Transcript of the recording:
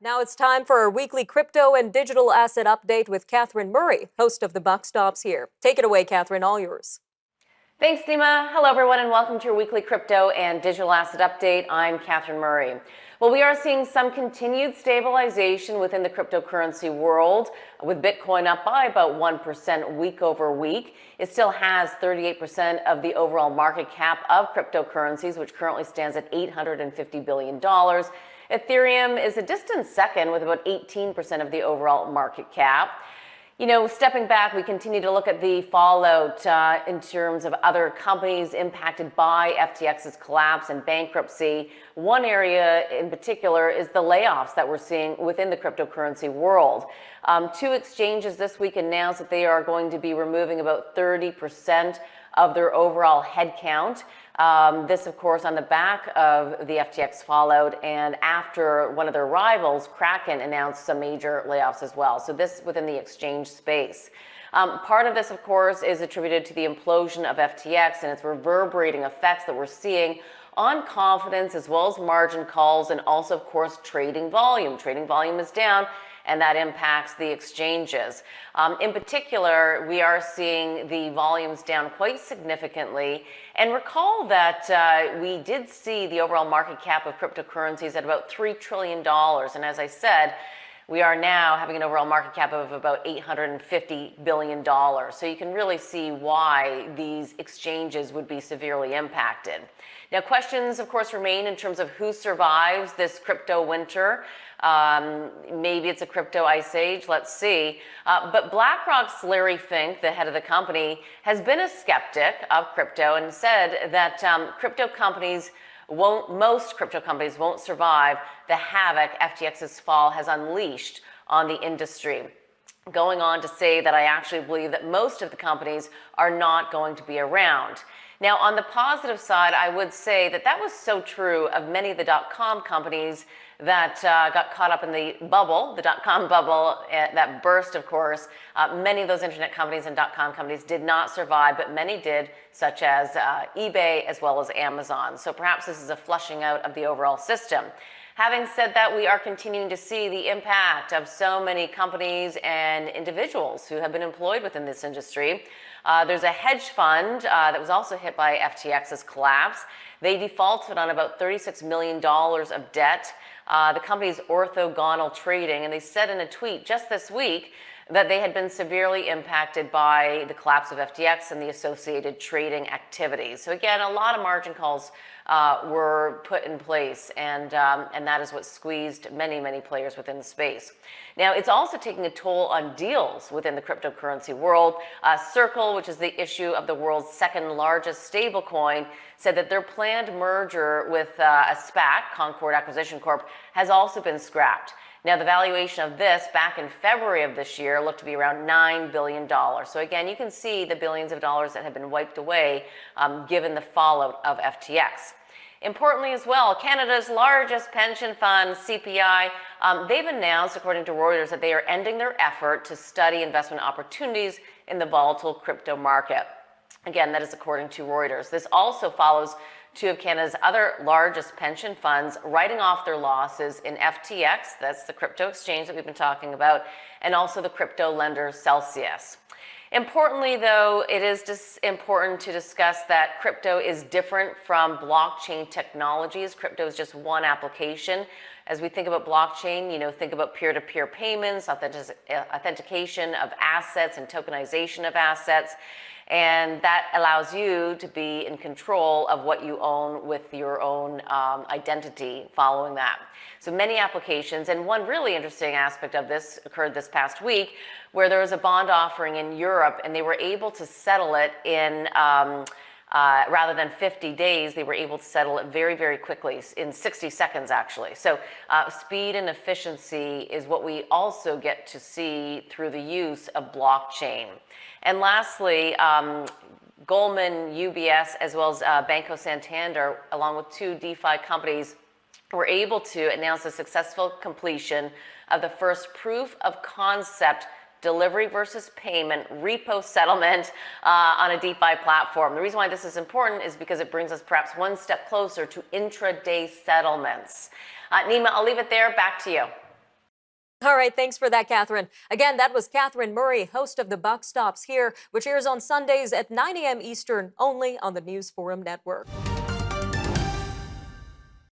Now it's time for our weekly crypto and digital asset update with Catherine Murray, host of The Buck Stops Here. Take it away, Catherine, all yours. Thanks, Nima. Hello, everyone, and welcome to your weekly crypto and digital asset update. I'm Catherine Murray. Well, we are seeing some continued stabilization within the cryptocurrency world, with Bitcoin up by about 1% week over week. It still has 38% of the overall market cap of cryptocurrencies, which currently stands at $850 billion. Ethereum is a distant second with about 18% of the overall market cap. You know, stepping back, we continue to look at the fallout in terms of other companies impacted by FTX's collapse and bankruptcy. One area in particular is the layoffs that we're seeing within the cryptocurrency world. Two exchanges this week announced that they are going to be removing about 30% of their overall headcount. This, of course, on the back of the FTX fallout and after one of their rivals, Kraken, announced some major layoffs as well. So this within the exchange space. Part of this, of course, is attributed to the implosion of FTX and its reverberating effects that we're seeing on confidence as well as margin calls and also, of course, trading volume. Trading volume is down, and that impacts the exchanges. In particular, we are seeing the volumes down quite significantly. And recall that we did see the overall market cap of cryptocurrencies at about $3 trillion. And as I said, we are now having an overall market cap of about $850 billion. So you can really see why these exchanges would be severely impacted. Now, questions, of course, remain in terms of who survives this crypto winter. Maybe it's a crypto ice age, let's see. But BlackRock's Larry Fink, the head of the company, has been a skeptic of crypto and said that most crypto companies won't survive the havoc FTX's fall has unleashed on the industry. Going on to say that I actually believe that most of the companies are not going to be around. Now, on the positive side, I would say that that was so true of many of the dot-com companies that got caught up in the bubble, the dot-com bubble that burst, of course. Many of those internet companies and dot-com companies did not survive, but many did, such as eBay as well as Amazon. So perhaps this is a flushing out of the overall system. Having said that, we are continuing to see the impact of so many companies and individuals who have been employed within this industry. There's a hedge fund that was also hit by FTX's collapse. They defaulted on about $36 million of debt. The company's orthogonal trading, and they said in a tweet just this week that they had been severely impacted by the collapse of FTX and the associated trading activities. So again, a lot of margin calls were put in place, and that is what squeezed many, many players within the space. Now, it's also taking a toll on deals within the cryptocurrency world. Circle, which is the issue of the world's second largest stablecoin, said that their planned merger with a SPAC, Concord Acquisition Corp, has also been scrapped. Now, the valuation of this back in February of this year looked to be around $9 billion. So again, you can see the billions of dollars that have been wiped away given the fallout of FTX. Importantly as well, Canada's largest pension fund, CPI, they've announced, according to Reuters, that they are ending their effort to study investment opportunities in the volatile crypto market. Again, that is according to Reuters. This also follows two of Canada's other largest pension funds writing off their losses in FTX, that's the crypto exchange that we've been talking about, and also the crypto lender Celsius. Importantly, though, it is important to discuss that crypto is different from blockchain technologies. Crypto is just one application. As we think about blockchain, you know, think about peer-to-peer payments, authentication of assets and tokenization of assets. And that allows you to be in control of what you own with your own identity following that. So many applications, and one really interesting aspect of this occurred this past week, where there was a bond offering in Europe, and they were able to settle it in, rather than 50 days, they were able to settle it very, very quickly, in 60 seconds actually. So speed and efficiency is what we also get to see through the use of blockchain. And lastly, Goldman, UBS, as well as Banco Santander, along with two DeFi companies, were able to announce the successful completion of the first proof of concept delivery versus payment repo settlement on a DeFi platform. The reason why this is important is because it brings us perhaps one step closer to intraday settlements. Nima, I'll leave it there. Back to you. All right, thanks for that, Catherine. Again, that was Catherine Murray, host of the Buck Stops Here, which airs on Sundays at 9 a.m. Eastern, only on the News Forum Network.